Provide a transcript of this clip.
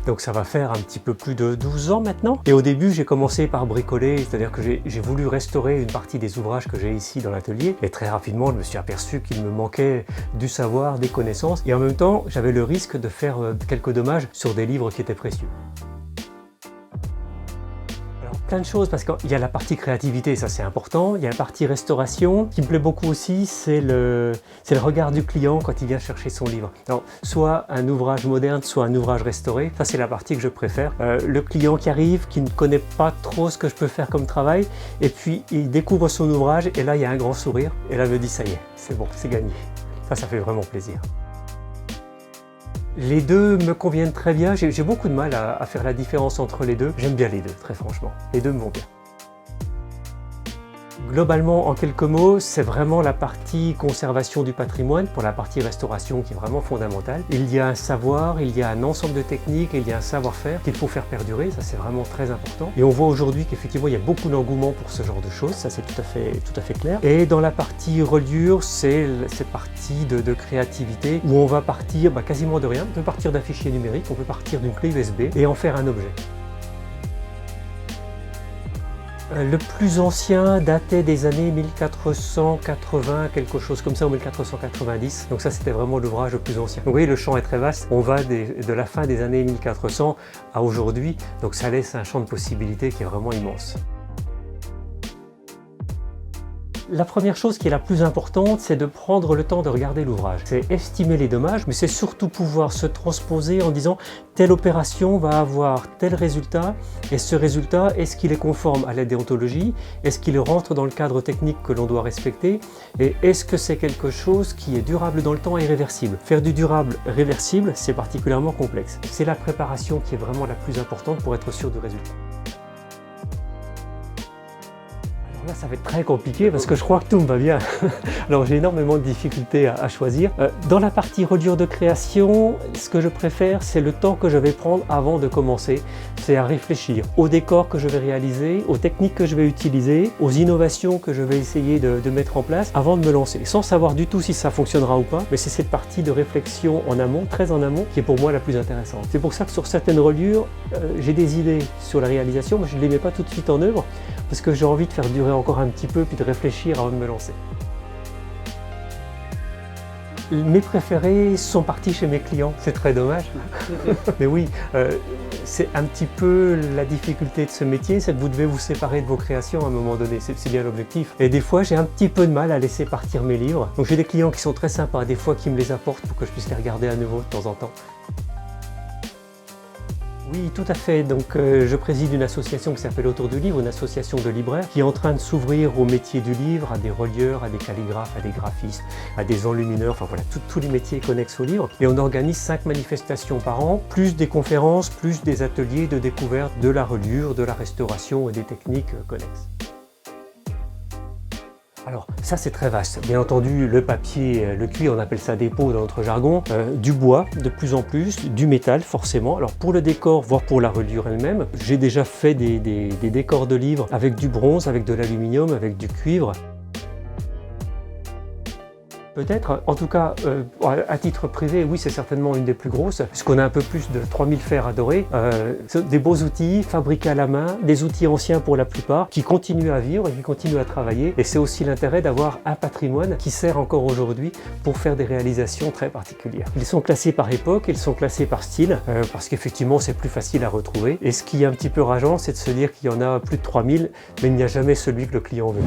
Donc ça va faire un petit peu plus de 12 ans maintenant. Et au début, j'ai commencé par bricoler, c'est-à-dire que j'ai voulu restaurer une partie des ouvrages que j'ai ici dans l'atelier. Et très rapidement, je me suis aperçu qu'il me manquait du savoir, des connaissances. Et en même temps, j'avais le risque de faire quelques dommages sur des livres qui étaient précieux. Plein de choses, parce qu'il y a la partie créativité, ça c'est important, il y a la partie restauration, qui me plaît beaucoup aussi, c'est le regard du client quand il vient chercher son livre. Alors, soit un ouvrage moderne, soit un ouvrage restauré, ça c'est la partie que je préfère. Le client qui arrive, qui ne connaît pas trop ce que je peux faire comme travail, et puis il découvre son ouvrage, et là il y a un grand sourire, et là il me dit ça y est, c'est bon, c'est gagné. Ça fait vraiment plaisir. Les deux me conviennent très bien, j'ai beaucoup de mal à faire la différence entre les deux. J'aime bien les deux, très franchement. Les deux me vont bien. Globalement, en quelques mots, c'est vraiment la partie conservation du patrimoine pour la partie restauration qui est vraiment fondamentale. Il y a un savoir, il y a un ensemble de techniques, il y a un savoir-faire qu'il faut faire perdurer, ça c'est vraiment très important. Et on voit aujourd'hui qu'effectivement il y a beaucoup d'engouement pour ce genre de choses, ça c'est tout à fait clair. Et dans la partie reliure, c'est cette partie de créativité où on va partir quasiment de rien. On peut partir d'un fichier numérique, on peut partir d'une clé USB et en faire un objet. Le plus ancien datait des années 1480, quelque chose comme ça, ou 1490. Donc ça, c'était vraiment l'ouvrage le plus ancien. Donc vous voyez, le champ est très vaste. On va de la fin des années 1400 à aujourd'hui. Donc ça laisse un champ de possibilités qui est vraiment immense. La première chose qui est la plus importante, c'est de prendre le temps de regarder l'ouvrage. C'est estimer les dommages, mais c'est surtout pouvoir se transposer en disant telle opération va avoir tel résultat, et ce résultat, est-ce qu'il est conforme à la déontologie? Est-ce qu'il rentre dans le cadre technique que l'on doit respecter? Et est-ce que c'est quelque chose qui est durable dans le temps et réversible? Faire du durable réversible, c'est particulièrement complexe. C'est la préparation qui est vraiment la plus importante pour être sûr du résultat. Là, ça va être très compliqué parce que je crois que tout me va bien. Alors j'ai énormément de difficultés à choisir. Dans la partie reliure de création, ce que je préfère, c'est le temps que je vais prendre avant de commencer. C'est à réfléchir aux décors que je vais réaliser, aux techniques que je vais utiliser, aux innovations que je vais essayer de mettre en place avant de me lancer. Sans savoir du tout si ça fonctionnera ou pas, mais c'est cette partie de réflexion en amont, très en amont, qui est pour moi la plus intéressante. C'est pour ça que sur certaines reliures, j'ai des idées sur la réalisation, mais je ne les mets pas tout de suite en œuvre parce que j'ai envie de faire durer encore un petit peu puis de réfléchir avant de me lancer. Mes préférés sont partis chez mes clients, c'est très dommage. Mais oui, c'est un petit peu la difficulté de ce métier, c'est que vous devez vous séparer de vos créations à un moment donné, c'est bien l'objectif. Et des fois, j'ai un petit peu de mal à laisser partir mes livres. Donc j'ai des clients qui sont très sympas, des fois qui me les apportent pour que je puisse les regarder à nouveau de temps en temps. Oui, tout à fait. Donc, je préside une association qui s'appelle Autour du livre, une association de libraires qui est en train de s'ouvrir au métier du livre, à des relieurs, à des calligraphes, à des graphistes, à des enlumineurs, enfin voilà, tous les métiers connexes au livre. Et on organise 5 manifestations par an, plus des conférences, plus des ateliers de découverte de la reliure, de la restauration et des techniques connexes. Alors ça c'est très vaste, bien entendu le papier, le cuir, on appelle ça dépôt dans notre jargon, du bois de plus en plus, du métal forcément. Alors pour le décor, voire pour la reliure elle-même, j'ai déjà fait des décors de livres avec du bronze, avec de l'aluminium, avec du cuivre. Peut-être, en tout cas, à titre privé, oui, c'est certainement une des plus grosses, puisqu'on a un peu plus de 3000 fers à dorer. Des beaux outils fabriqués à la main, des outils anciens pour la plupart, qui continuent à vivre et qui continuent à travailler. Et c'est aussi l'intérêt d'avoir un patrimoine qui sert encore aujourd'hui pour faire des réalisations très particulières. Ils sont classés par époque, ils sont classés par style, parce qu'effectivement, c'est plus facile à retrouver. Et ce qui est un petit peu rageant, c'est de se dire qu'il y en a plus de 3000, mais il n'y a jamais celui que le client veut.